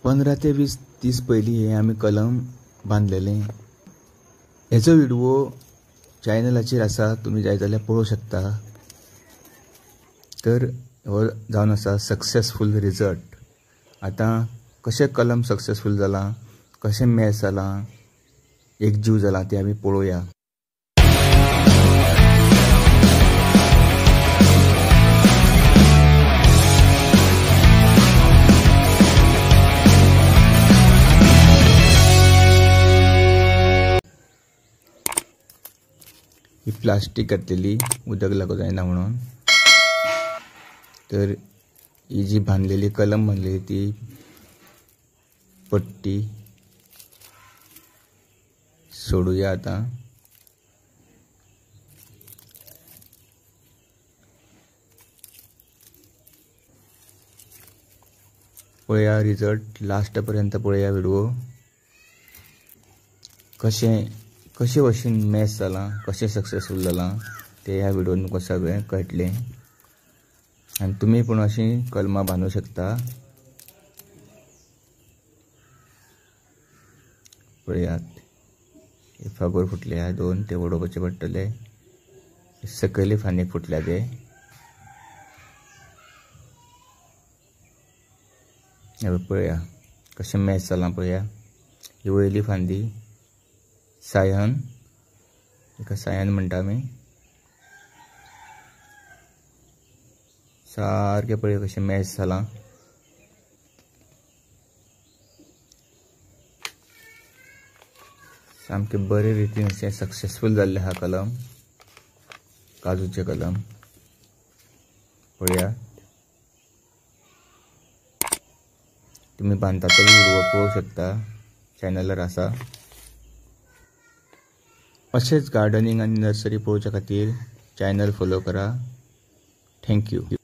15 ते 20 दीस पयलीं हे आमी कलम बांधलेलें. हेचो व्हिडिओ चॅनलाचेर आसा, तुमी जाय जाल्यार पळोवंक शकता. तर हो जावन आसा सक्सेसफूल रिजल्ट. आतां कशें कलम सक्सेसफूल जालां, कशें मॅच जालां, एकजीव जालां तें आमी पळोवया. ही प्लास्टीक घातलेली उदक लागू जायना म्हणून. तर ही जी बांधलेली कलम बांधलेली ती पट्टी सोडूया आता. पळया रिजल्ट, लास्ट पर्यंत पळया व्हिडिओ. कशे भाशेन मॅच जालां, कशें सक्सेसफूल जालां ते ह्या व्हिडिओन तुमकां सगळें कळटलें. आनी तुमी पूण अशीं कलमां बांदूं शकता. पळयात, फागर फुटल्या दोन, ते उडोवपाचे पडटले. सकयली फांदी फुटल्या ते. पळया कशें मॅच जालां पळया. ही वयली फांदी सायन, एका सायन म्हणटा आमी. सारकें पळय कशें मॅच जालां. सामकें बरे रितीन अशें सक्सेसफूल जाल्लें हा कलम, काजूचे कलम. पळया, तुम्ही बांदताचो व्हिडिओ पळोवंक शकता, चॅनलार आसा. अशेंच गार्डनिंग आनी नर्सरी पळोवच्या खातीर चॅनल फॉलो करा. थँक्यू.